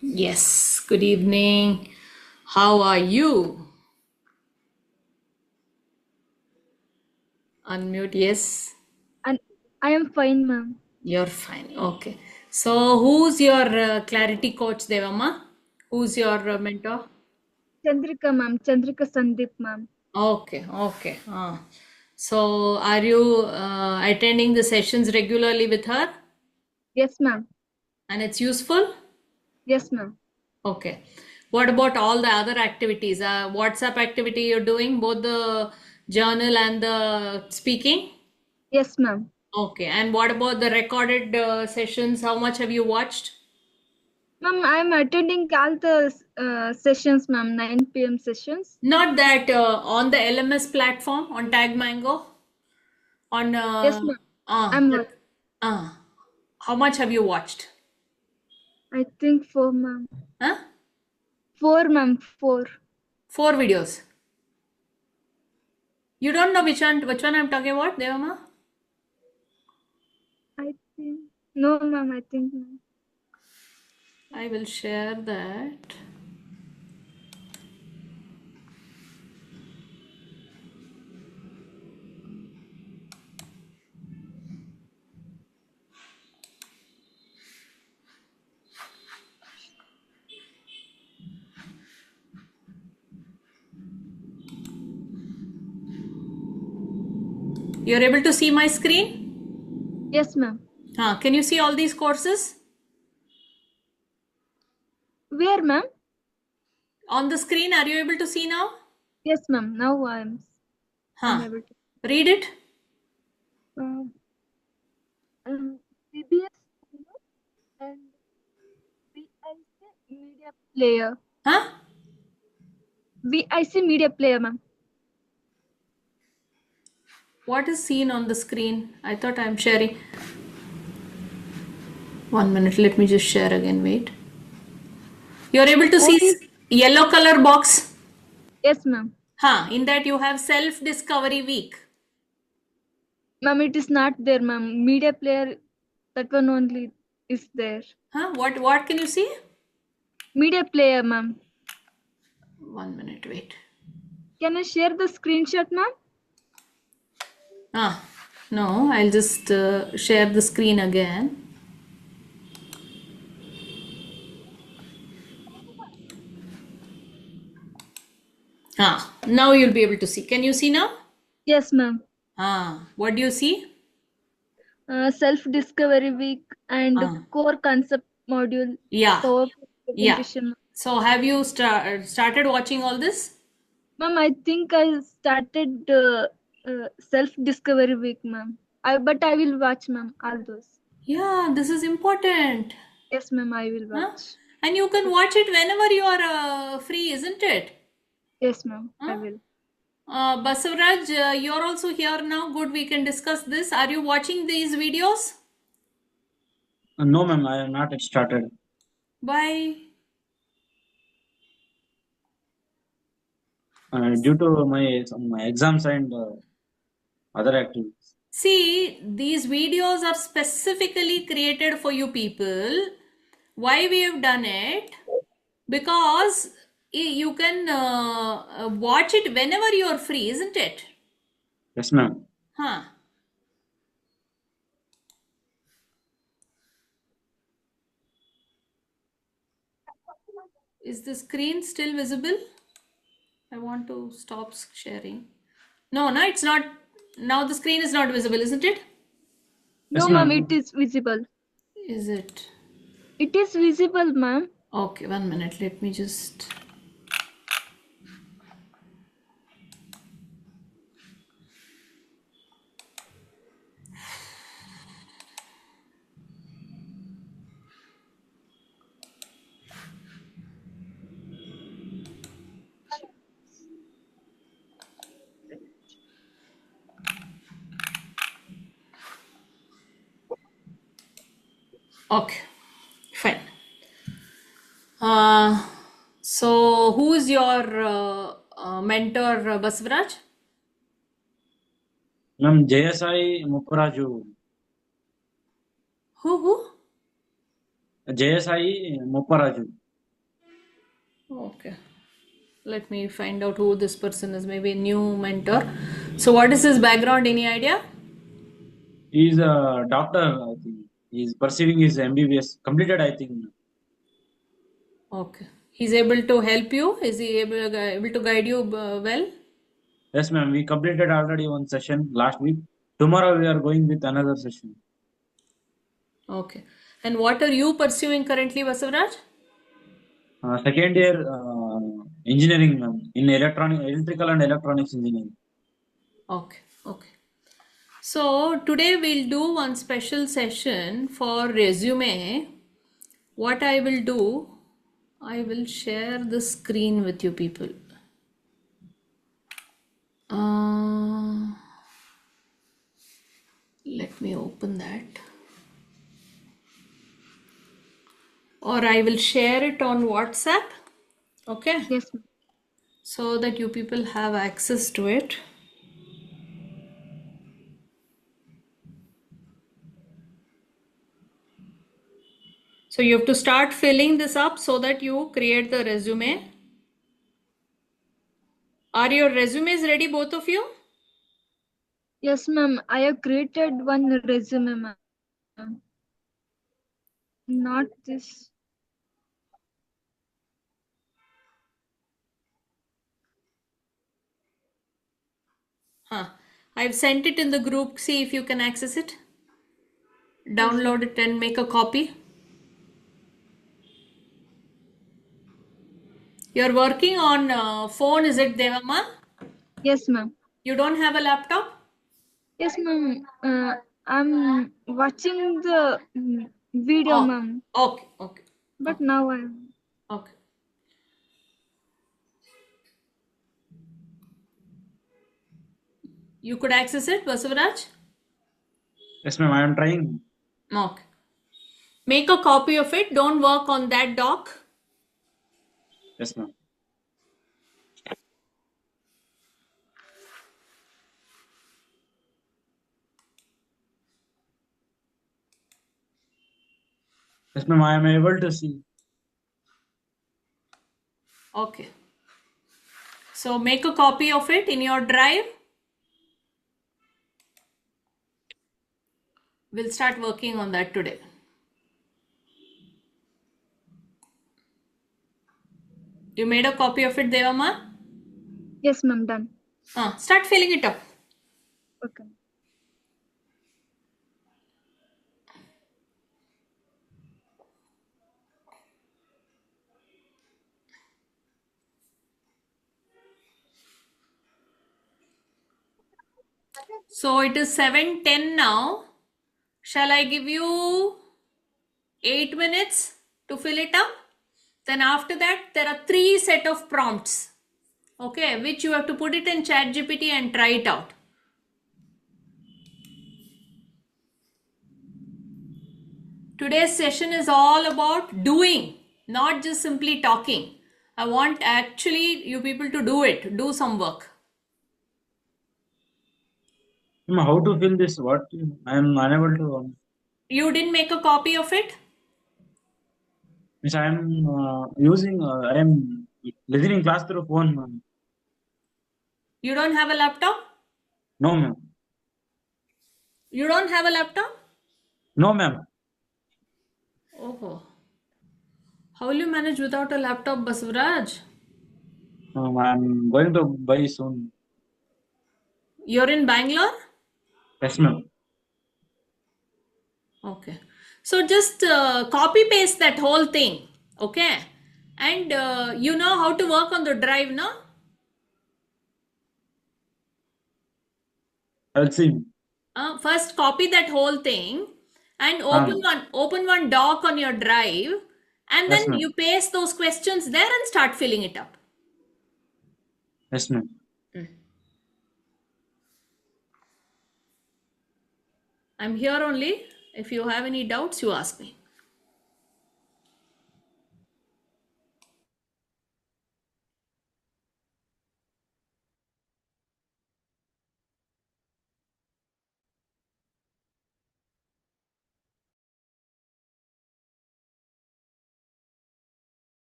Yes, good evening. How are you? Unmute, yes. And I am fine, ma'am. You're fine. Okay. So, who's your clarity coach, Devamma? Who's your mentor? Chandrika, ma'am. Chandrika Sandeep, ma'am. Okay, okay. So, are you attending the sessions regularly with her? Yes, ma'am. And it's useful? Yes, ma'am. Okay. What about all the other activities? WhatsApp activity you're doing, both the journal and the speaking? Yes, ma'am. Okay, and what about the recorded sessions? How much have you watched? Ma'am, I am attending all the sessions, ma'am. 9 p.m. sessions. Not that on the LMS platform on Tag Mango on Yes, ma'am. uh, I'm. that, uh, how much have you watched? I think four, ma'am. Huh? Four, ma'am. Four. Four videos. You don't know which one I'm talking about, Devama? I think. No, ma'am. I think, ma'am. I will share that. You're able to see my screen? Yes, ma'am. Can you see all these courses Where, ma'am? on the screen? Are you able to see now? Yes, ma'am. Now I'm Huh. able to. Read it. Um, CBS and VIC Media Player. Huh? VIC Media Player, ma'am. What is seen on the screen? I thought I'm sharing. 1 minute, let me just share again. Wait. You're able to see Only. yellow color box? Yes, ma'am. In that you have self discovery week. Ma'am, it is not there, ma'am. Media player, that one only is there. What can you see? Media player, ma'am. 1 minute, wait. Can I share the screenshot, ma'am? Ah, no, I'll just share the screen again. Now you'll be able to see. Can you see now? Yes, ma'am. What do you see? Self-discovery week and Ah, core concept module, yeah, PowerPoint yeah. presentation. So have you started watching all this? Ma'am, I think I started self-discovery week, ma'am. But I will watch, ma'am, all those. Yeah, this is important. Yes, ma'am, I will Huh? watch. And you can watch it whenever you are free, isn't it? Yes, ma'am, I Huh? will. Basavaraj, you're also here now. Good, we can discuss this. Are you watching these videos? No, ma'am, I have not yet started. Why? Due to my exams and other activities. See, these videos are specifically created for you people. Why we have done it? Because you can watch it whenever you are free, isn't it? Yes, ma'am. Huh. Is the screen still visible? I want to stop sharing. No, it's not. Now the screen is not visible, isn't it? No, Yes, ma'am, it ma'am. is visible. Is it? It is visible, ma'am. Okay, 1 minute. Let me just. Okay, fine. Uh, so, who is your mentor, Basvaraj? Ma'am, JSI Mupparaju. Who? JSI Mupparaju. Okay. Let me find out who this person is. Maybe a new mentor. So, what is his background? Any idea? He's a doctor, I think. He's pursuing his MBBS. Completed, I think. Okay. He's able to help you? Is he able to guide you well? Yes, ma'am. We completed already one session last week. Tomorrow we are going with another session. Okay. And what are you pursuing currently, Basavaraj? Second year engineering, ma'am, in electrical and electronics engineering. Okay. Okay. So today we'll do one special session for resume. What I will do, I will share the screen with you people. Let me open that. Or I will share it on WhatsApp. Okay. Yes, ma'am. So that you people have access to it. So you have to start filling this up so that you create the resume. Are your resumes ready, both of you? Yes, ma'am. I have created one resume, ma'am. Not this. Huh. I've sent it in the group. See if you can access it. Yes, Download it and make a copy. You're working on phone, is it, Devamma? yes, ma'am. You don't have a laptop? Yes, ma'am. I'm watching the video, Oh, ma'am. okay, okay, But okay, now I'm. okay. You could access it, Basavaraj? Yes, ma'am. I am trying. Okay. Make a copy of it. Don't work on that doc. Yes, ma'am. Yes, ma'am. I am able to see. Okay. So make a copy of it in your drive. We'll start working on that today. You made a copy of it, Devamma? Yes, ma'am. Done. Start filling it up. Okay. So it is 7:10 now. Shall I give you 8 minutes to fill it up? Then after that, there are 3 set of prompts. Okay, which you have to put it in ChatGPT and try it out. Today's session is all about doing, not just simply talking. I want actually you people to do it, do some work. Ma'am, how to fill this? What? I am unable to. You didn't make a copy of it? Means I am using. I am listening class through phone, ma'am. You don't have a laptop? No, ma'am. You don't have a laptop? No, ma'am. Oh, how will you manage without a laptop, Basvaraj? I am going to buy soon. You're in Bangalore? Yes, ma'am. Okay. So just copy paste that whole thing. Okay. And you know how to work on the drive, no? I'll see. First copy that whole thing and Ah, open one doc on your drive, and yes, then ma'am. you paste those questions there and start filling it up. Yes, ma'am. I'm here only. If you have any doubts, you ask me.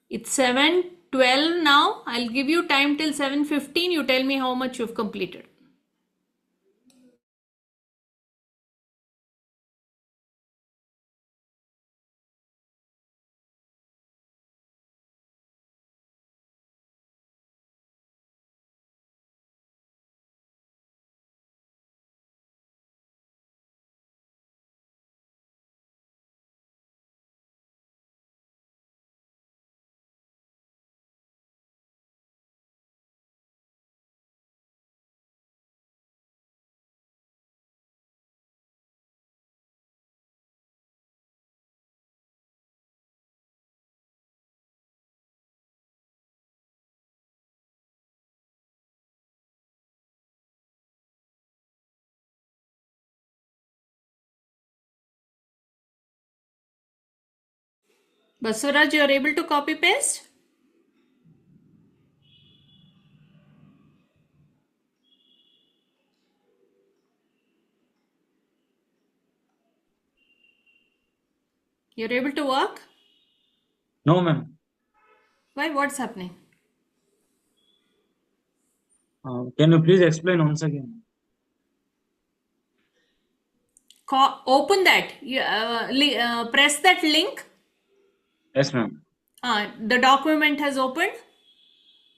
It's 7:12 now. I'll give you time till 7:15. You tell me how much you've completed. Baswaraj, you are able to copy paste? You're able to work? No, ma'am. Why? What's happening? Can you please explain once again? Open that. Press that link. Yes, ma'am. The document has opened.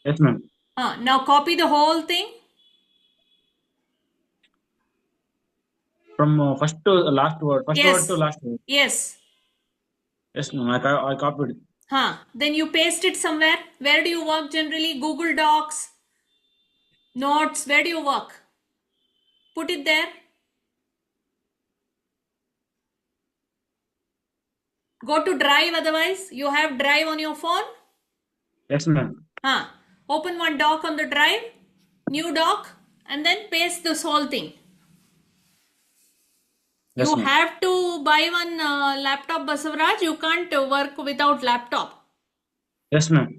Yes, ma'am. Now copy the whole thing. From first to last word. First word to Yes. last word. Yes. Yes, ma'am. I copied it. Then you paste it somewhere. Where do you work generally? Google Docs, Notes. Where do you work? Put it there. Go to Drive. Otherwise, you have Drive on your phone. Yes, ma'am. Open one doc on the Drive, new doc, and then paste this whole thing. Yes, You ma'am. have to buy one laptop, Basavaraj. You can't work without laptop. Yes, ma'am.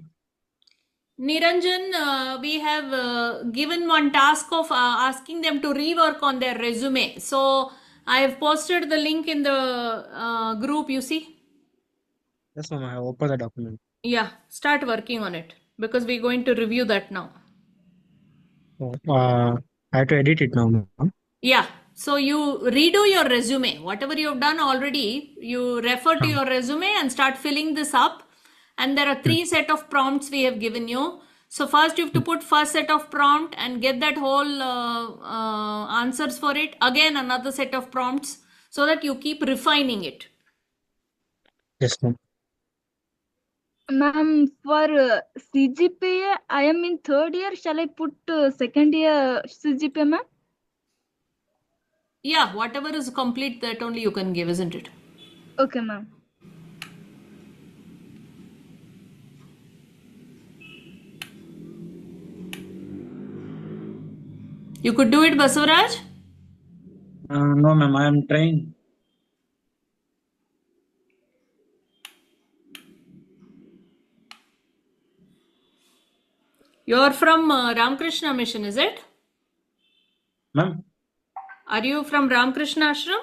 Niranjan, we have given one task of asking them to rework on their resume. So I have posted the link in the group, you see. Yes, ma'am. I have opened the document. Yeah, start working on it because we're going to review that now. Oh, I have to edit it now, ma'am. Yeah, so you redo your resume. Whatever you've done already, you refer to your resume and start filling this up. And there are 3 set of prompts we have given you. So first you have to put first set of prompt and get that whole answers for it. Again, another set of prompts so that you keep refining it. Yes, ma'am. Ma'am, for CGPA, I am in third year. Shall I put second year CGPA, ma'am? Yeah, whatever is complete, that only you can give, isn't it? Okay, ma'am. You could do it, Basavaraj? No, ma'am. I am trying. You're from Ramakrishna Mission, is it? Ma'am? Are you from Ramakrishna Ashram?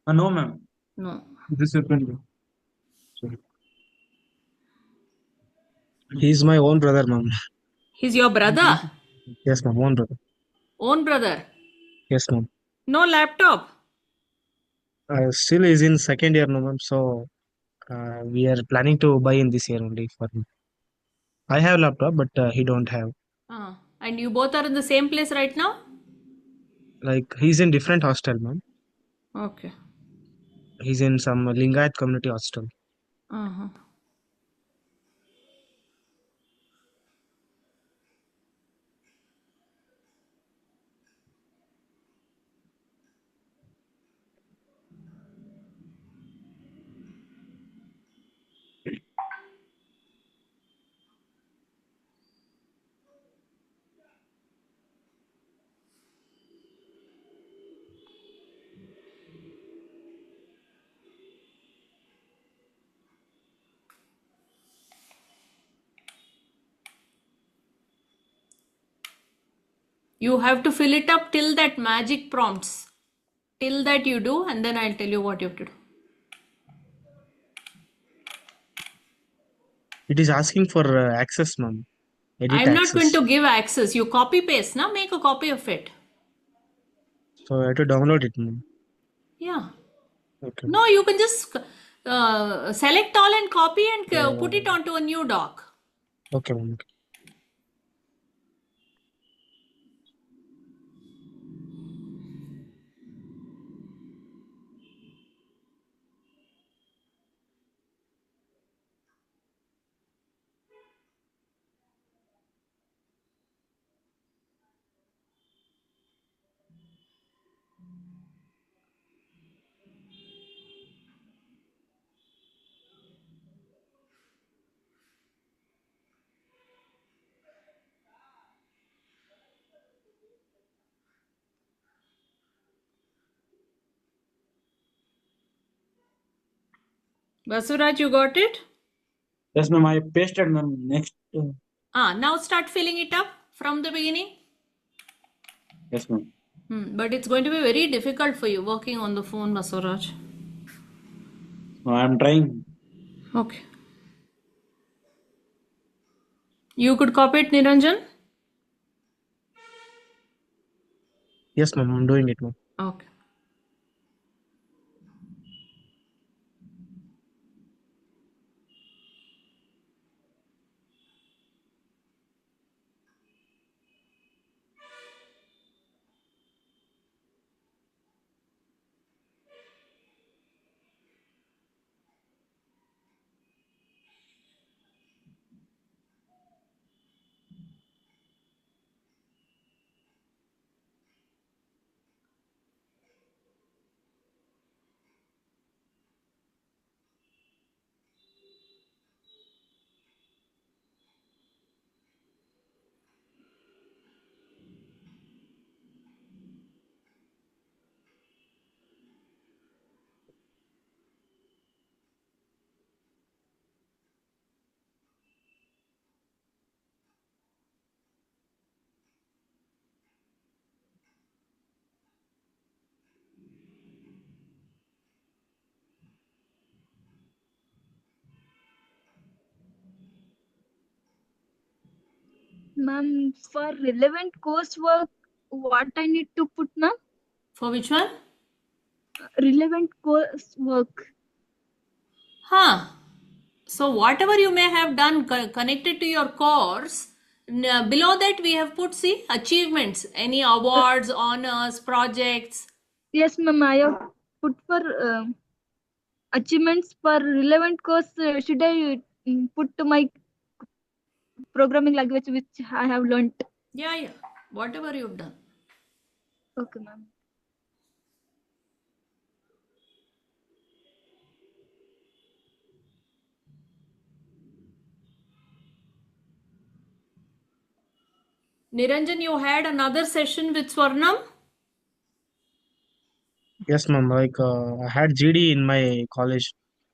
No, ma'am. No. This happened. Sorry. He's my own brother, ma'am. He's your brother? Yes, ma'am. Own brother. Own brother? Yes, ma'am. No laptop? Still is in second year, no, ma'am. So we are planning to buy in this year only for him. I have laptop, but he don't have. And you both are in the same place right now? Like he's in different hostel, ma'am. Okay. He's in some Lingayat community hostel. Uh-huh. You have to fill it up till that magic prompts. Till that you do, and then I'll tell you what you have to do. It is asking for access, ma'am. Edit I'm not going access. to give access. You copy paste now, make a copy of it. So I have to download it, ma'am. Yeah. Okay. No, you can just select all and copy and put it Uh, onto a new doc. okay, ma'am. Okay. Basuraj, you got it? Yes, ma'am. I pasted, ma'am. Next. Now start filling it up from the beginning. Yes, ma'am. But it's going to be very difficult for you working on the phone, Basuraj. No, I'm trying. Okay. You could copy it, Niranjan? Yes, ma'am. I'm doing it, ma'am. Okay. Ma'am, for relevant coursework, what I need to put, ma'am? For which one? Relevant coursework. So whatever you may have done connected to your course, below that we have put, see, achievements, any awards, honors, projects. Yes, ma'am. I have put for achievements for relevant course. Should I put to my programming language which I have learnt? Yeah. Whatever you've done. Okay, ma'am. Niranjan, you had another session with Swarnam? Yes, ma'am. Like I had GD in my college.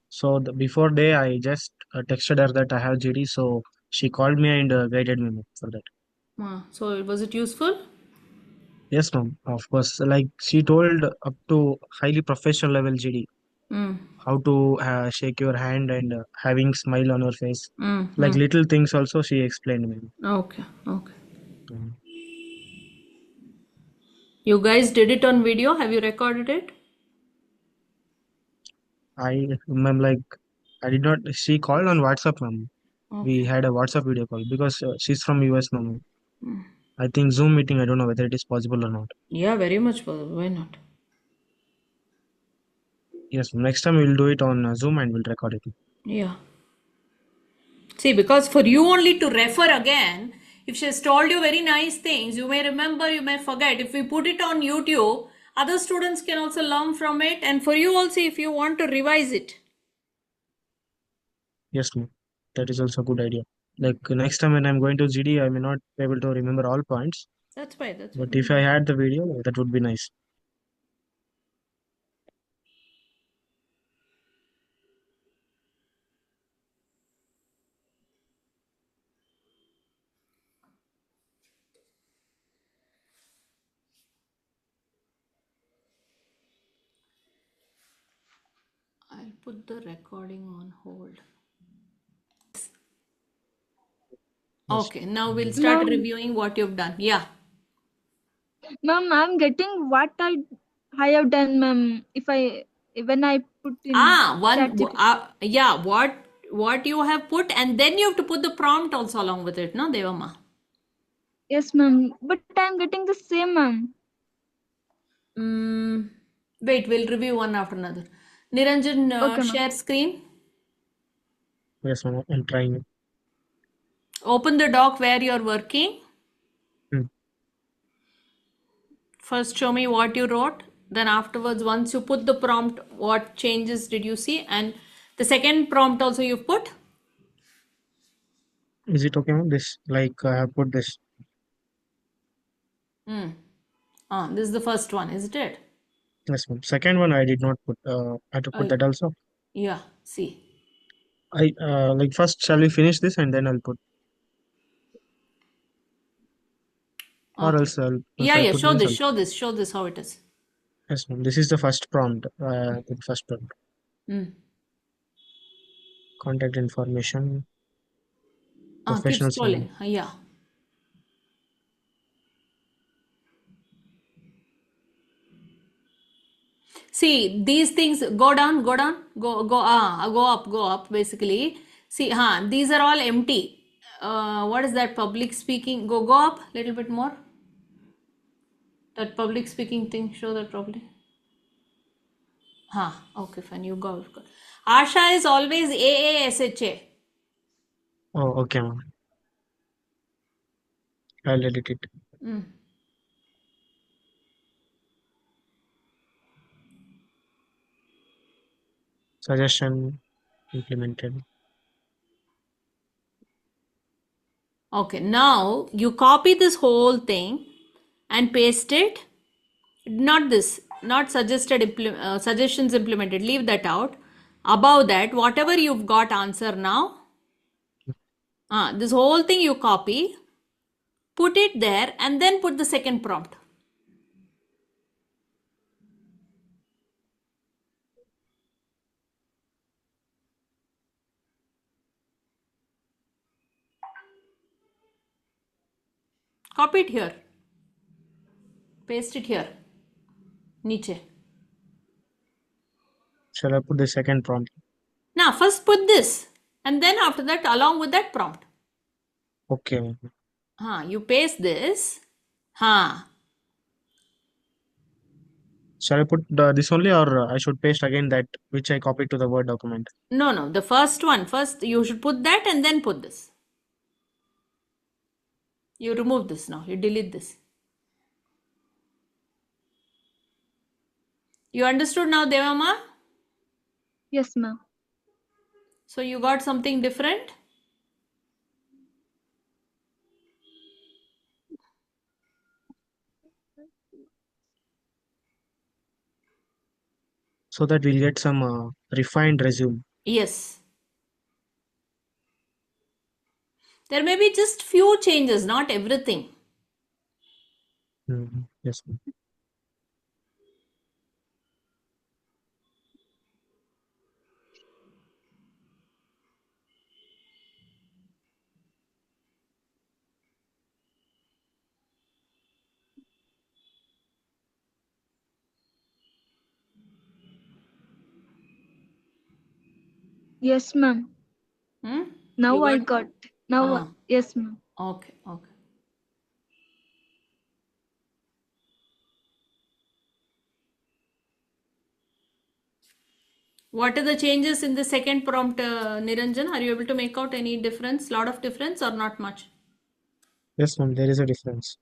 So before day, I just texted her that I have GD. So she called me and guided me, ma'am, for that. So was it useful? Yes, ma'am. Of course. Like she told up to highly professional level GD, Mm. how to shake your hand and having smile on your face. Like Mm. little things also she explained me. Okay. Mm. You guys did it on video. Have you recorded it? Ma'am, like I did not. She called on WhatsApp, ma'am. We Okay. had a WhatsApp video call because she's from US, ma'am. I think Zoom meeting. I don't know whether it is possible or not. Yeah, very much possible. Why not? Yes, next time we'll do it on Zoom and we'll record it. Yeah. See, because for you only to refer again, if she has told you very nice things, you may remember, you may forget. If we put it on YouTube, other students can also learn from it, and for you also, if you want to revise it. Yes, ma'am. That is also a good idea. Like next time when I'm going to GD, I may not be able to remember all points, That's why. That's why. but if I had the video, that would be nice. I'll put the recording on hold. Yes. Okay, now we'll start Ma'am, reviewing what you've done. Yeah. ma'am, I'm getting what I have done, ma'am. If I when I put in ChatGPT. Yeah, what you have put, and then you have to put the prompt also along with it, no, Devama? Yes, ma'am. But I'm getting the same, ma'am. Wait, we'll review one after another. Niranjan, Okay, ma'am. share screen. Yes, ma'am. I'm trying. Open the doc where you're working. Hmm. First, show me what you wrote. Then afterwards, once you put the prompt, what changes did you see? And the second prompt also you've put. Is it okay, ma'am? This, like, I have put this. This is the first one, isn't it? Yes, ma'am. Second one I did not put. I had to put Uh, that also. yeah, see. I like first. Shall we finish this and then I'll put, or Okay. else I'll if Yeah, I yeah, put show means this, I'll. show this, show this how it is. Yes, ma'am. This is the first prompt. The first prompt. Hmm. Contact information. Keep Professional scrolling. sign. Yeah. See, these things go down, go up, basically. See, these are all empty. What is that public speaking? Go up, little bit more. That public speaking thing, show that properly. Okay, fine, you go. Asha is always AASHA. Oh, okay, ma'am. I'll edit it. Suggestion implemented. Okay, now you copy this whole thing and paste it. Not this, not suggestions implemented. Leave that out. Above that, whatever you've got answer now, this whole thing you copy, put it there, and then put the second prompt. Copy it here. Paste it here. Niche. Shall I put the second prompt? Now, first put this, and then after that, along with that prompt. Okay, ma'am. You paste this. Huh. Shall I put this only, or I should paste again that which I copied to the Word document? No, the first one. First, you should put that and then put this. You remove this now. You delete this. You understood now, Devama? Yes, ma'am. So you got something different? So that we'll get some refined resume. Yes. There may be just few changes, not everything. Yes, ma'am. Yes, ma'am. Now You I got? got. Now, yes, ma'am. Okay. What are the changes in the second prompt, Niranjan? Are you able to make out any difference, lot of difference or not much? Yes, ma'am. There is a difference.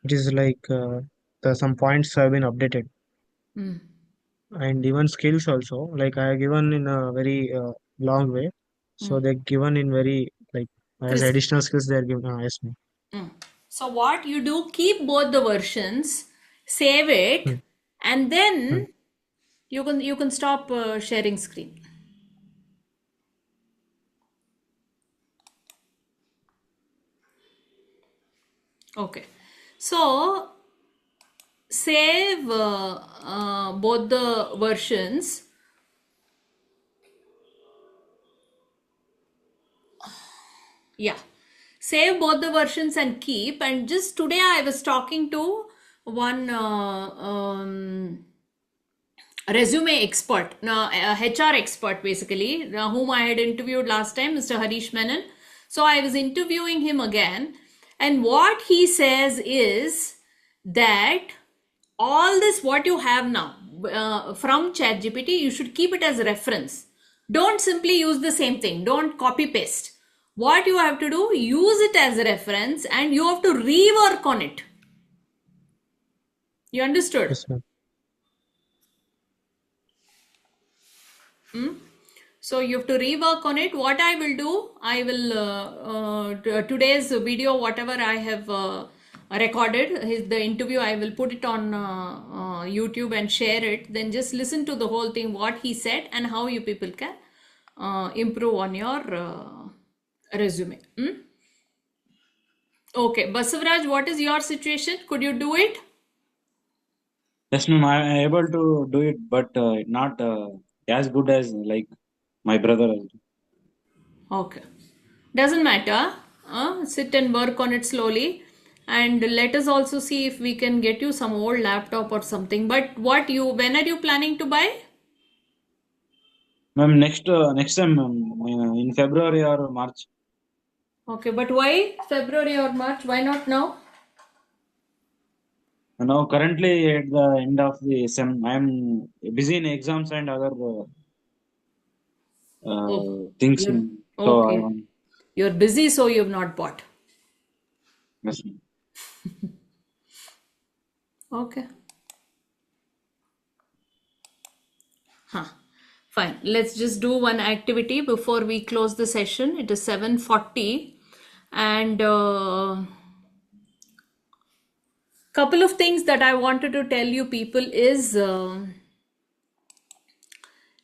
It is like some points have been updated, and even skills also. Like I have given in a very long way, so they're given in very like as Crisp. additional skills they are given. Yes, ma'am. So what you do, keep both the versions, save it, Hmm. and then you can stop sharing screen. Okay. So save both the versions. Yeah. Save both the versions and keep. And just today I was talking to one resume expert, HR expert basically, whom I had interviewed last time, Mr. Harish Menon. So I was interviewing him again, and what he says is that all this what you have now from ChatGPT, you should keep it as a reference. Don't simply use the same thing. Don't copy paste. What you have to do, use it as a reference, and you have to rework on it. You understood? Yes, ma'am. So you have to rework on it. What I will do, I will today's video, whatever I have recorded, the interview, I will put it on YouTube and share it. Then just listen to the whole thing, what he said, and how you people can improve on your resume. Okay, Basavaraj, what is your situation? Could you do it? Yes, ma'am. I am able to do it, but not as good as like my brother. Okay. Doesn't matter. Sit and work on it slowly. And let us also see if we can get you some old laptop or something. But when are you planning to buy? Ma'am, next time, ma'am, in February or March. Okay, but why February or March? Why not now? Now, currently at the end of the sem, I am busy in exams and other Oh, things. you're So I okay. want. You're busy, so you've not bought. Yes, ma'am. Okay. Fine. Let's just do one activity before we close the session. It is 7:40, and couple of things that I wanted to tell you people is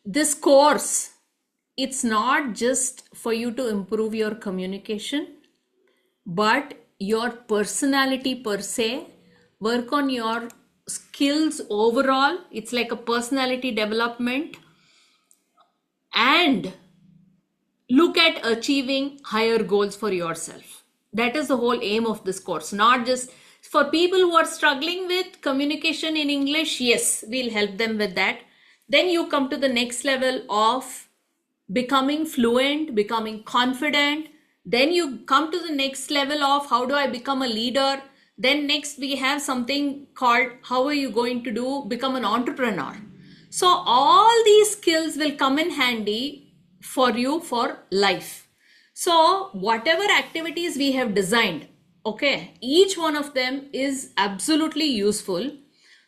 this course, it's not just for you to improve your communication, but your personality per se, work on your skills overall. It's like a personality development, and look at achieving higher goals for yourself. That is the whole aim of this course. Not just for people who are struggling with communication in English, yes, we'll help them with that. Then you come to the next level of becoming fluent, becoming confident. Then you come to the next level of how do I become a leader. Then next we have something called how are you going to become an entrepreneur. So all these skills will come in handy for you for life. So whatever activities we have designed, okay, each one of them is absolutely useful.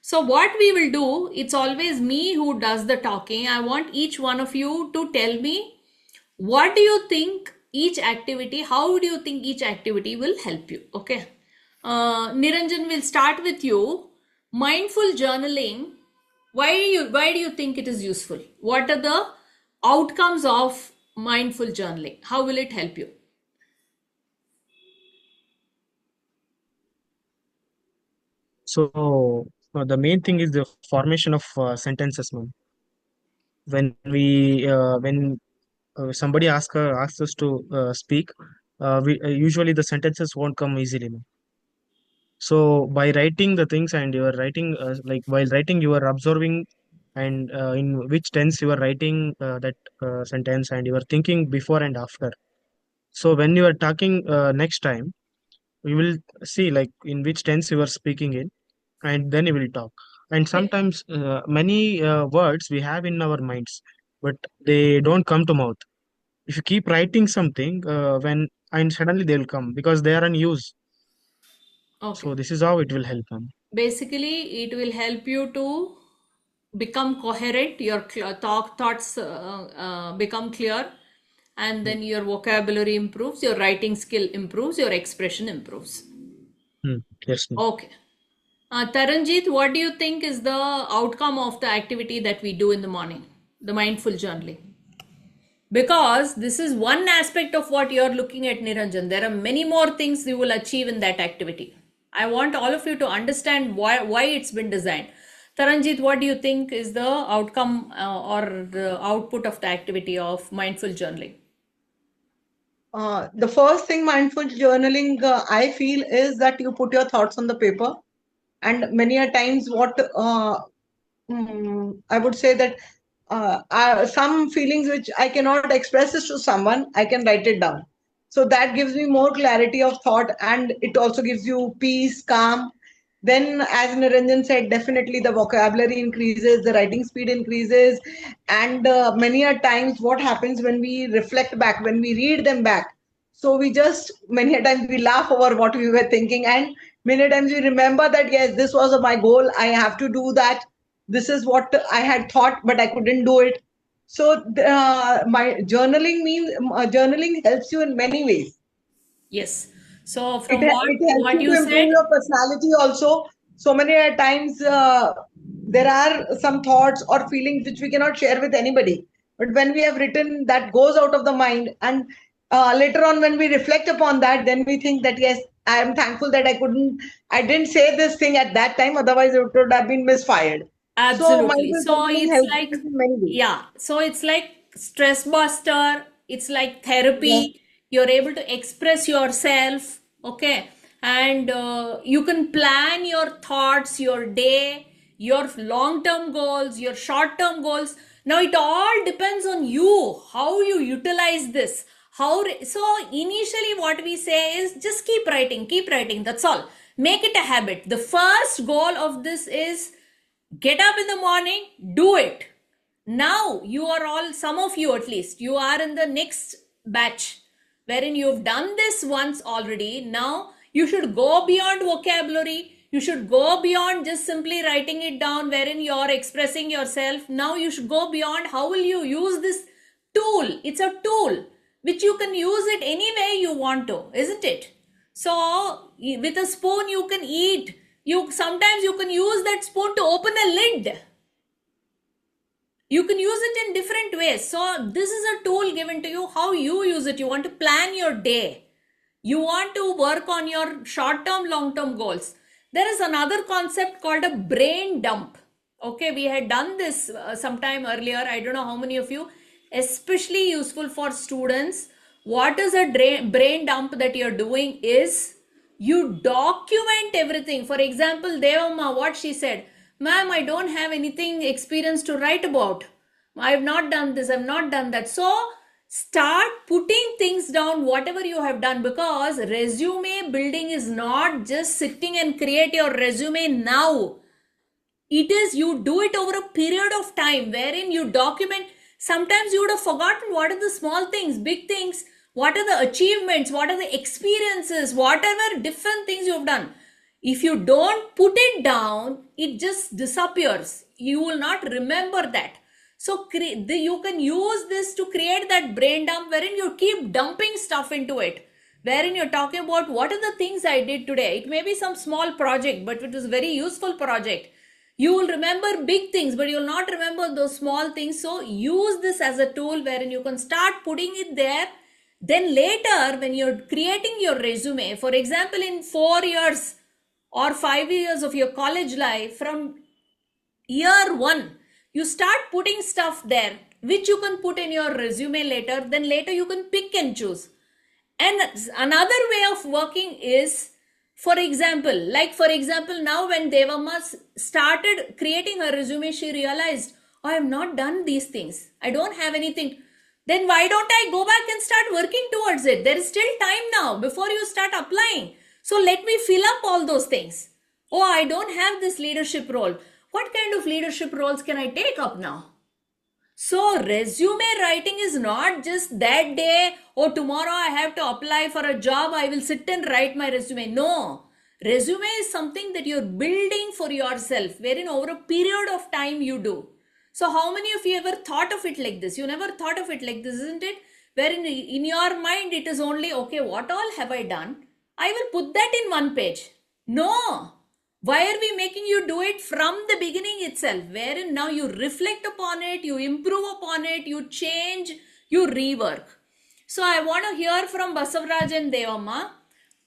So what we will do, it's always me who does the talking. I want each one of you to tell me what do you think each activity, how do you think each activity will help you? Okay. Niranjan, will start with you. Mindful journaling, why do you think it is useful? What are the outcomes of mindful journaling? How will it help you? So the main thing is the formation of sentences, ma'am. When somebody asks us to speak, usually the sentences won't come easily, ma'am. So by writing the things, and you are writing like while writing you are observing, and in which tense you are writing that sentence, and you are thinking before and after. So when you are talking next time, you will see like in which tense you are speaking in, and then you will talk. And sometimes many words we have in our minds, but they don't come to mouth. If you keep writing something, when and suddenly they will come because they are in use. Okay. So this is how it will help them. Basically, it will help you to become coherent, your thoughts become clear, and then your vocabulary improves, your writing skill improves, your expression improves. Yes, ma'am. Okay. Taranjit, what do you think is the outcome of the activity that we do in the morning, the mindful journaling? Because this is one aspect of what you're looking at, Niranjan. There are many more things you will achieve in that activity. I want all of you to understand why it's been designed. Taranjit, what do you think is the outcome or the output of the activity of mindful journaling? The first thing mindful journaling I feel is that you put your thoughts on the paper, and many a times what I would say that some feelings which I cannot express this to someone, I can write it down. So that gives me more clarity of thought, and it also gives you peace, calm. Then, as Niranjan said, definitely the vocabulary increases, the writing speed increases, and many a times what happens when we reflect back, when we read them back, so we just many a times we laugh over what we were thinking, and many a times we remember that yes, this was my goal. I have to do that. This is what I had thought, but I couldn't do it. So my journaling helps you in many ways. Yes. So It, from it helps what you you to improve said, your personality also. So many times there are some thoughts or feelings which we cannot share with anybody. But when we have written, that goes out of the mind. And later on, when we reflect upon that, then we think that, yes, I am thankful that I didn't say this thing at that time. Otherwise, it would have been misfired. So absolutely. mindful So journaling it's helps like, us in many ways. yeah. So it's like stress buster. It's like Yes. therapy. You're able to express yourself. Okay. And you can plan your thoughts, your day, your long-term goals, your short-term goals. Now it all depends on you, how you utilize this. So initially what we say is just keep writing. That's all. Make it a habit. The first goal of this is get up in the morning, do it. Now you are all, some of you at least, you are in the next batch wherein you've done this once already. Now you should go beyond vocabulary. You should go beyond just simply writing it down wherein you're expressing yourself. Now you should go beyond how will you use this tool. It's a tool which you can use it any way you want to, isn't it? So with a spoon you can eat. Sometimes you can use that spoon to open a lid. You can use it in different ways. So this is a tool given to you, how you use it. You want to plan your day. You want to work on your short-term, long-term goals. There is another concept called a brain dump. Okay, we had done this sometime earlier. I don't know how many of you, especially useful for students. What is a brain dump that you're doing is you document everything. For example, Devamma, what she said, ma'am, I don't have anything experience to write about. I have not done this, I have not done that. So start putting things down, whatever you have done, because resume building is not just sitting and create your resume now. It is you do it over a period of time wherein you document. Sometimes you would have forgotten what are the small things, big things, what are the achievements, what are the experiences, whatever different things you have done. If you don't put it down, it just disappears. You will not remember that. So you can use this to create that brain dump wherein you keep dumping stuff into it, wherein you're talking about what are the things I did today. It may be some small project, but it was a very useful project. You will remember big things, but you will not remember those small things. So use this as a tool wherein you can start putting it there. Then later, when you're creating your resume, for example, in 4 years or 5 years of your college life, from year 1, you start putting stuff there, which you can put in your resume later. Then later you can pick and choose. And another way of working is, for example, now when Devamma started creating her resume, she realized, oh, I have not done these things. I don't have anything. Then why don't I go back and start working towards it? There is still time now before you start applying. So let me fill up all those things. Oh, I don't have this leadership role. What kind of leadership roles can I take up now? So resume writing is not just that day, oh, tomorrow I have to apply for a job, I will sit and write my resume. No, resume is something that you're building for yourself, wherein over a period of time you do. So how many of you ever thought of it like this? You never thought of it like this, isn't it? Wherein in your mind it is only, okay, what all have I done? I will put that in one page. No. Why are we making you do it from the beginning itself, wherein now you reflect upon it, you improve upon it, you change, you rework. So I want to hear from Basavaraj and Devamma.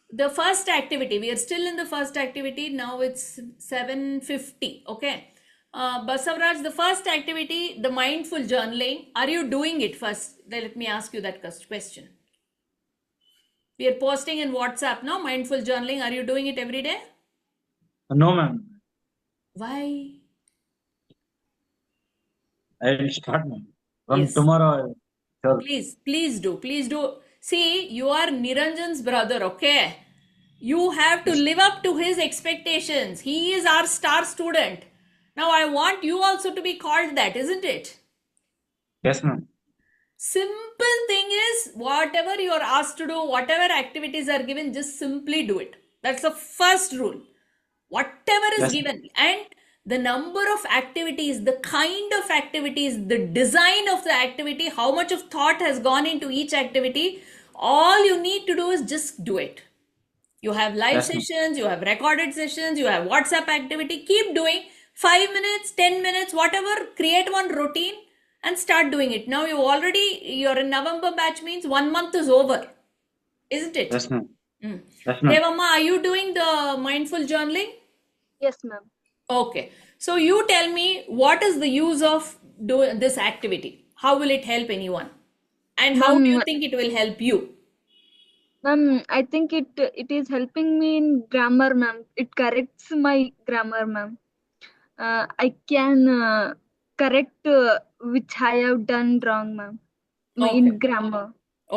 The first activity, we are still in the first activity. Now it's 7:50. Okay. Basavaraj, the first activity, the mindful journaling. Are you doing it first? Let me ask you that question. We are posting in WhatsApp now, mindful journaling. Are you doing it every day? No, ma'am. Why? I will start, ma'am. From Yes. tomorrow, sure. Please do. Please do. See, you are Niranjan's brother, okay? You have to live up to his expectations. He is our star student. Now, I want you also to be called that, isn't it? Yes, ma'am. Simple thing is, whatever you are asked to do, whatever activities are given, just simply do it. That's the first rule. Whatever is Yes, given, and the number of activities, the kind of activities, the design of the activity, how much of thought has gone into each activity, all you need to do is just do it. You have live yes, ma'am. sessions, you have recorded sessions, you have WhatsApp activity. Keep doing 5 minutes, 10 minutes, whatever. Create one routine and start doing it. Now you're in November batch, means 1 month is over, isn't it? Yes, ma'am. Mm. Yes, ma'am. Devamma, are you doing the mindful journaling? Yes, ma'am. Okay. So you tell me, what is the use of doing this activity? How will it help anyone? And how do you Ma'am, think it will help you? ma'am, I think it is helping me in grammar, ma'am. It corrects my grammar, ma'am. I can correct which I have done wrong, ma'am, Okay. in grammar.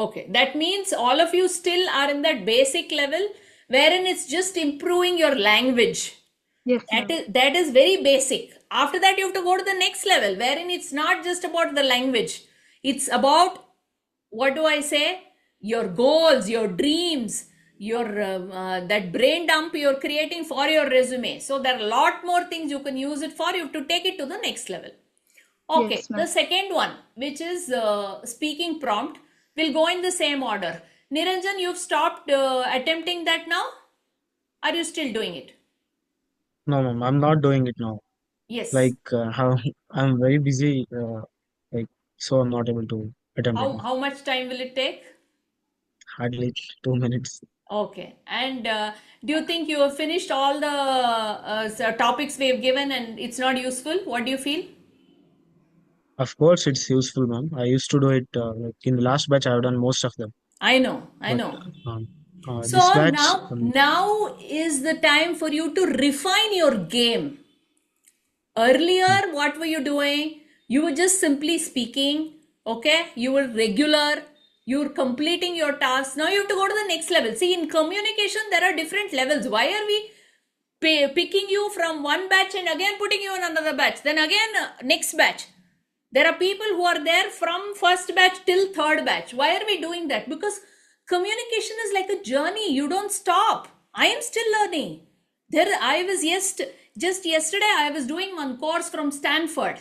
Okay. That means all of you still are in that basic level wherein it's just improving your language. Yes, ma'am. That is very basic. After that, you have to go to the next level wherein it's not just about the language. It's about, what do I say? Your goals, your dreams, your that brain dump you're creating for your resume. So there are a lot more things you can use it for. You have to take it to the next level. Okay, Yes, the ma'am. second one, which is speaking prompt, will go in the same order. Niranjan, you've stopped attempting that now? Are you still doing it? No, ma'am, I'm not doing it now. Yes. Like how I'm very busy, like so I'm not able to attempt it now. How much time will it take? Hardly 2 minutes. Okay. And do you think you have finished all the topics we have given and it's not useful? What do you feel? Of course, it's useful, ma'am. I used to do it like in the last batch. I've done most of them, I know. but um, this So batch, now is the time for you to refine your game. Earlier, what were you doing? You were just simply speaking, okay? You were regular, you were completing your tasks. Now you have to go to the next level. See, in communication, there are different levels. Why are we picking you from one batch and again putting you in another batch? Then again, next batch. There are people who are there from first batch till third batch. Why are we doing that? Because communication is like a journey. You don't stop. I am still learning. Just yesterday I was doing one course from Stanford.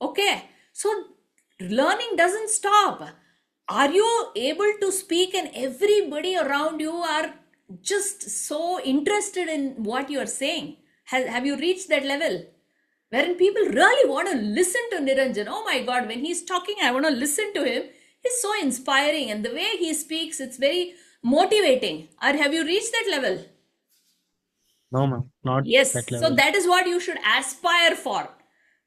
Okay, so learning doesn't stop. Are you able to speak and everybody around you are just so interested in what you are saying? Have you reached that level wherein people really want to listen to Niranjan? Oh my God, when he's talking, I want to listen to him. He's so inspiring, and the way he speaks, it's very motivating. Or have you reached that level? no, ma'am, not Yes. that So level. that is what you should aspire for.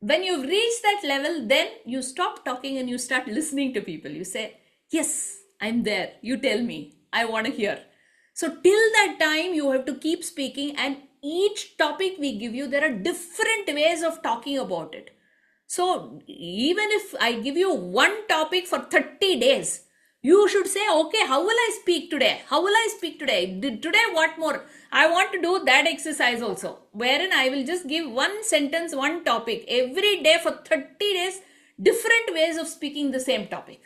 When you've reached that level, then you stop talking and you start listening to people. You say, yes, I'm there. You tell me. I want to hear. So till that time, you have to keep speaking, and each topic we give you, there are different ways of talking about it. So even if I give you one topic for 30 days, you should say, okay, how will I speak today? How will I speak today? Today, what more? I want to do that exercise also, wherein I will just give one sentence, one topic every day for 30 days, different ways of speaking the same topic.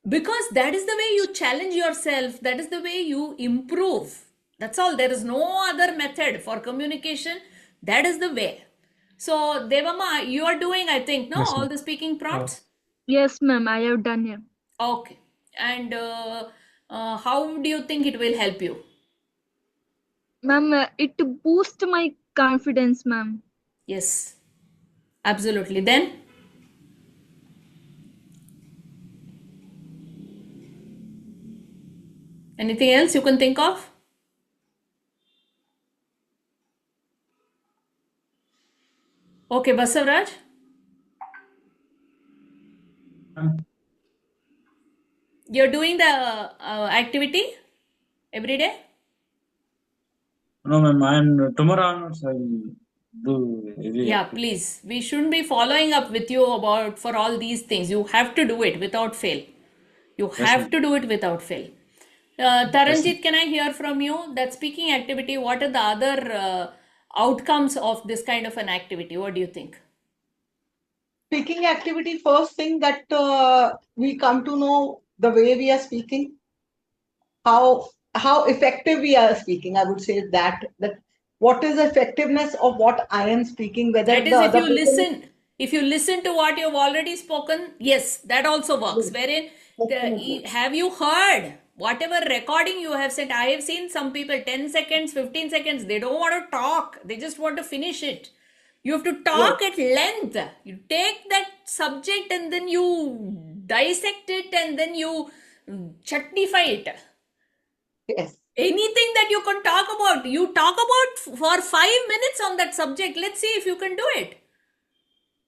Because that is the way you challenge yourself, that is the way you improve. That's all. There is no other method for communication. That is the way. So, Devamma, you are doing, I think, no, Yes, all ma'am. the speaking prompts? Yes, ma'am. I have done it. Okay. And how do you think it will help you? Ma'am, it boosts my confidence, ma'am. Yes, absolutely. Then, anything else you can think of? Okay, Basavraj, You're doing the activity every day? No, ma'am. And tomorrow onwards I will do every Yeah, activity. please. We shouldn't be following up with you about for all these things. You have to do it without fail. You Yes, have ma'am. to do it without fail. Yes, ma'am. Taranjit, can I hear from you that speaking activity? What are the other outcomes of this kind of an activity? What do you think? Speaking activity, first thing that we come to know the way we are speaking, how effective we are speaking. I would say that what is the effectiveness of what I am speaking, whether That the is, other person if you listen to what you've already spoken, yes, that also works. is. Wherein, Definitely. have you heard whatever recording you have sent? I have seen some people 10 seconds, 15 seconds, they don't want to talk, they just want to finish it. You have to Yes, talk at length. You take that subject and then you dissect it and then you chutnify it. yes, Anything that you can talk about, you talk about for 5 minutes on that subject. Let's see if you can do it.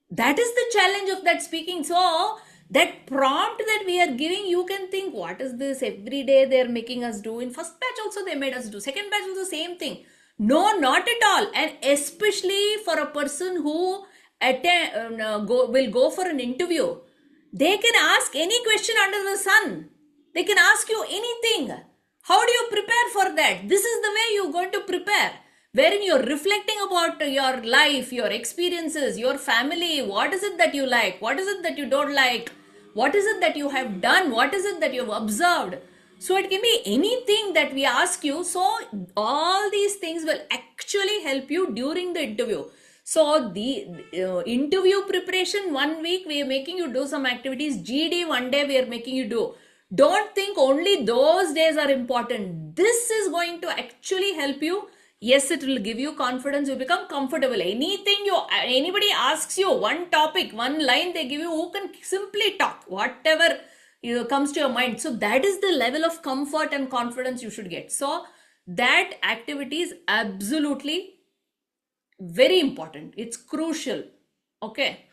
That is the challenge of that speaking. So that prompt that we are giving, you can think, what is this? Every day they're making us do. In first batch also they made us do. Second batch was the same thing. No, not at all. And especially for a person who will go for an interview, they can ask any question under the sun. They can ask you anything. How do you prepare for that? This is the way you're going to prepare, wherein you're reflecting about your life, your experiences, your family. What is it that you like? What is it that you don't like? What is it that you have done? What is it that you've observed? So it can be anything that we ask you. So all these things will actually help you during the interview. So the interview preparation, 1 week we are making you do some activities. GD, 1 day we are making you do. Don't think only those days are important. This is going to actually help you. Yes, it will give you confidence. You become comfortable. Anybody asks you one topic, one line they give you, who can simply talk whatever comes to your mind. So that is the level of comfort and confidence you should get. So that activity is absolutely very important. It's crucial. Okay.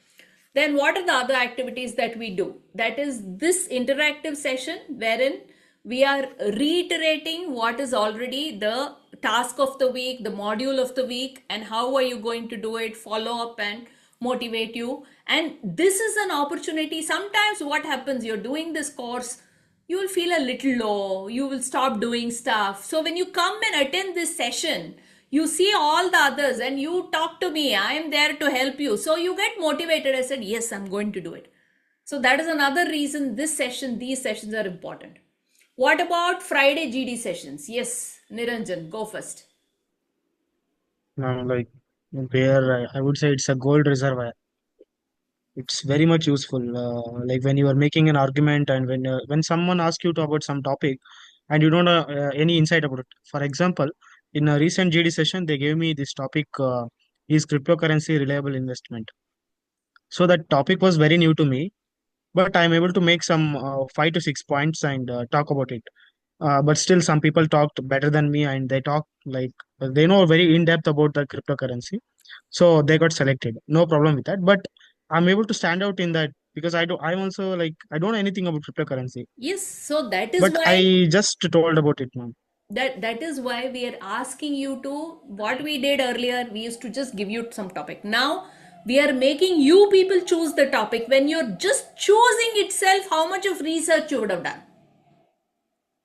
Then what are the other activities that we do? That is this interactive session wherein we are reiterating what is already the task of the week, the module of the week, and how are you going to do it, follow up and motivate you. And this is an opportunity. Sometimes what happens, you're doing this course, you will feel a little low, you will stop doing stuff. So when you come and attend this session, you see all the others and you talk to me, I am there to help you. So you get motivated. I said, yes, I'm going to do it. So that is another reason these sessions are important. What about Friday GD sessions? Yes, Niranjan, go first. Like where I would say it's a gold reservoir. It's very much useful. Like when you are making an argument and when someone asks you to about some topic and you don't have any insight about it. For example, in a recent GD session, they gave me this topic: is cryptocurrency reliable investment? So that topic was very new to me, but I'm able to make some 5 to 6 points and talk about it. But still, some people talked better than me, and they talk like they know very in depth about the cryptocurrency, so they got selected. No problem with that. But I'm able to stand out in that because I do. I'm also like I don't know anything about cryptocurrency, Yes, so that is but why I just told about it now. that is why we are asking you to, what we did earlier, we used to just give you some topic. Now we are making you people choose the topic. When you're just choosing itself, how much of research you would have done?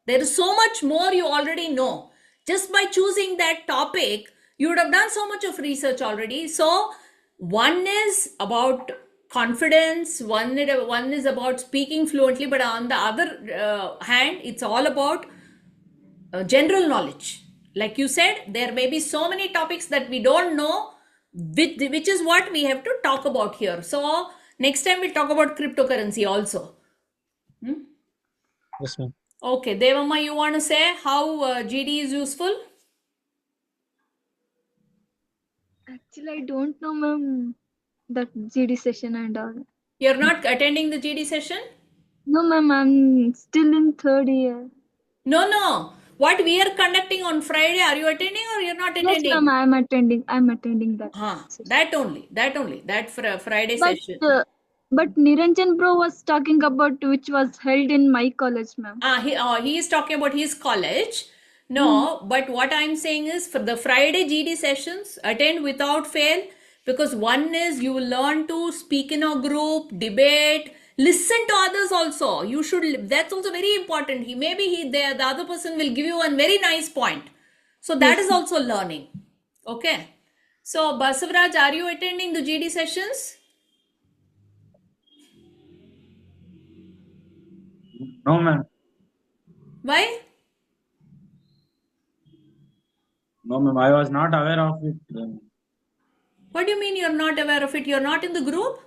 There is so much more you already know. Just by choosing that topic, you would have done so much of research already. So one is about confidence, one is about speaking fluently, but on the other hand, it's all about general knowledge. Like you said, there may be so many topics that we don't know, which is what we have to talk about here. So next time we'll talk about cryptocurrency also. Yes, ma'am. Okay, Devamma, you want to say how GD is useful? Actually, I don't know, ma'am, that GD session and all. You're not attending the GD session? No, ma'am, I'm still in third year. No. What we are conducting on Friday, are you attending or you're not Yes, attending? ma'am, I'm attending that. Huh, session. that only. That Friday But session. But Niranjan bro was talking about which was held in my college, ma'am. He is talking about his college. No, but what I'm saying is for the Friday GD sessions, attend without fail, because one is you will learn to speak in a group, debate, listen to others also. You should, that's also very important. The other person will give you a very nice point. So that is also learning. Okay. So Basavraj, are you attending the GD sessions? No, ma'am. Why? No, ma'am. I was not aware of it. What do you mean you're not aware of it? You're not in the group?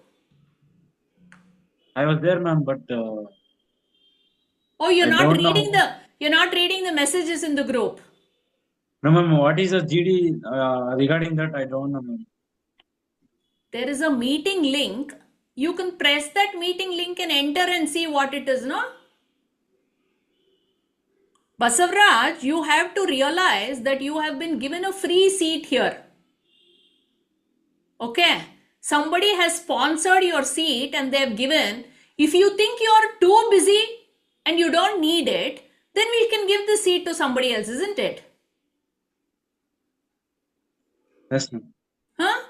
I was there, ma'am, but Oh, you're I not don't reading know. the messages in the group. No, ma'am. What is a GD? Regarding that, I don't know, ma'am. There is a meeting link. You can press that meeting link and enter and see what it is, no? Basavraj, you have to realize that you have been given a free seat here. Okay? Somebody has sponsored your seat and they have given. If you think you are too busy and you don't need it, then we can give the seat to somebody else, isn't it? Yes, ma'am. Huh?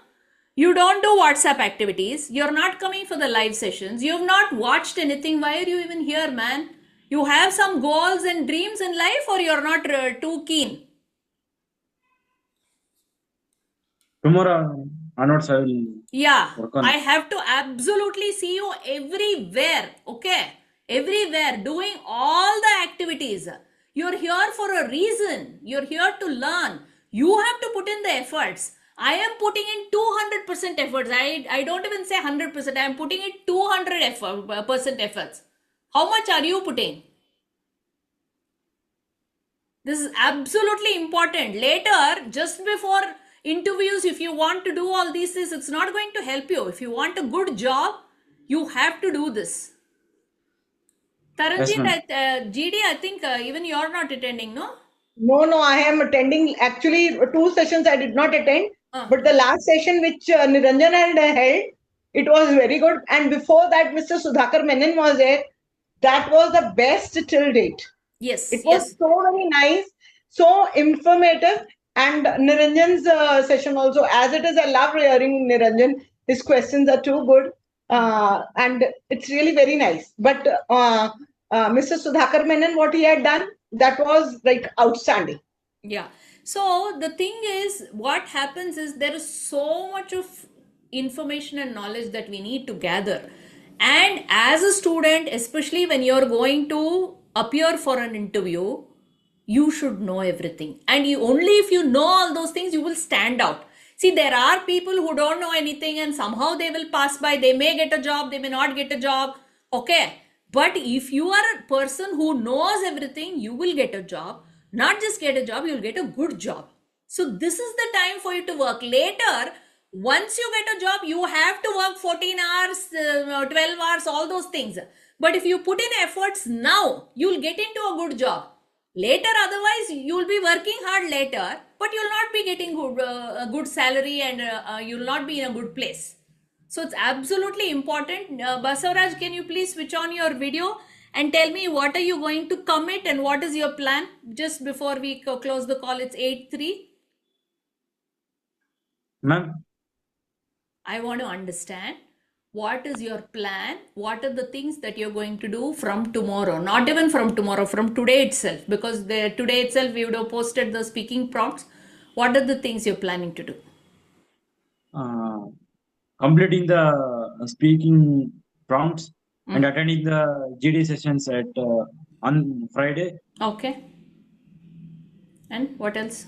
You don't do WhatsApp activities. You're not coming for the live sessions. You've not watched anything. Why are you even here, man? You have some goals and dreams in life, or you're not too keen? Tomorrow onwards, I will Yeah, work on I it. have to absolutely see you everywhere. Okay, everywhere, doing all the activities. You're here for a reason. You're here to learn. You have to put in the efforts. I am putting in 200% efforts. I don't even say 100%. I am putting in 200% efforts. How much are you putting? This is absolutely important. Later, just before interviews, if you want to do all these things, it's not going to help you. If you want a good job, you have to do this. Yes, Taranjit, ma'am. GD, I think even you're not attending, no? No, I am attending. Actually, two sessions I did not attend, Uh, but the last session which Niranjan had held, it was very good. And before that, Mr. Sudhakar Menon was there. That was the best till date. yes, It was yes. so very nice, so informative. And Niranjan's session also, as it is, I love hearing Niranjan. His questions are too good, and it's really very nice. But Mr. Sudhakar Menon, what he had done, that was like outstanding. Yeah. So the thing is, what happens is there is so much of information and knowledge that we need to gather. And as a student, especially when you're going to appear for an interview, you should know everything. And only if you know all those things, you will stand out. See, there are people who don't know anything and somehow they will pass by. They may get a job, they may not get a job. Okay. But if you are a person who knows everything, you will get a job. Not just get a job, you'll get a good job. So this is the time for you to work. Later, once you get a job, you have to work 14 hours, 12 hours, all those things. But if you put in efforts now, you'll get into a good job. Later, otherwise, you'll be working hard later, but you'll not be getting a good salary and you'll not be in a good place. So it's absolutely important. Basavaraj, can you please switch on your video and tell me what are you going to commit and what is your plan? Just before we close the call, it's 8:03. Ma'am, I want to understand what is your plan? What are the things that you're going to do from tomorrow? Not even from tomorrow, from today itself, because today itself we would have posted the speaking prompts. What are the things you're planning to do? completing the speaking prompts and attending the GD sessions at on Friday. Okay. And what else?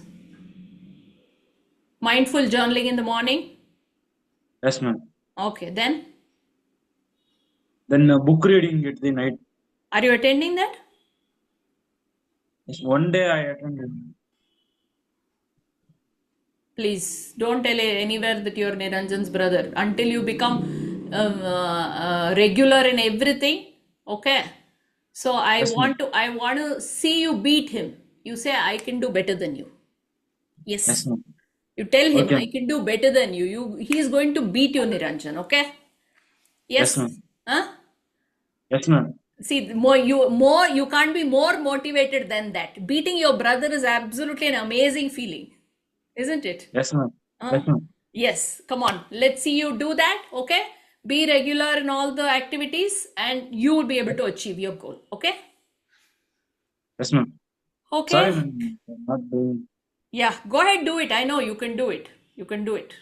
Mindful journaling in the morning. Yes, ma'am. Okay. Then Book reading at the night. are you attending that? Yes, one day I attended. Please don't tell anywhere that you're Niranjan's brother until you become regular in everything. Okay. So I Yes, ma'am. want to see you beat him. You say I can do better than you. Yes, Yes. ma'am. You tell him Okay. I can do better than you. He is going to beat you, Niranjan. Okay. Yes, Yes. ma'am. Huh? Yes, ma'am. See, more you can't be more motivated than that. Beating your brother is absolutely an amazing feeling, isn't it? Yes, ma'am. Huh? Yes, ma'am. Yes, come on. Let's see you do that, okay? Be regular in all the activities and you will be able to achieve your goal, okay? Yes, ma'am. Okay? Sorry, ma'am. I'm not doing. Yeah, go ahead, do it. I know you can do it. You can do it.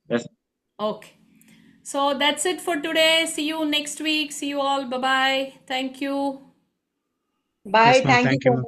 Yes. Okay. So that's it for today. See you next week. See you all. Bye bye. Thank you. Bye. Yes, ma'am. Thank you Thank you, so ma'am. much.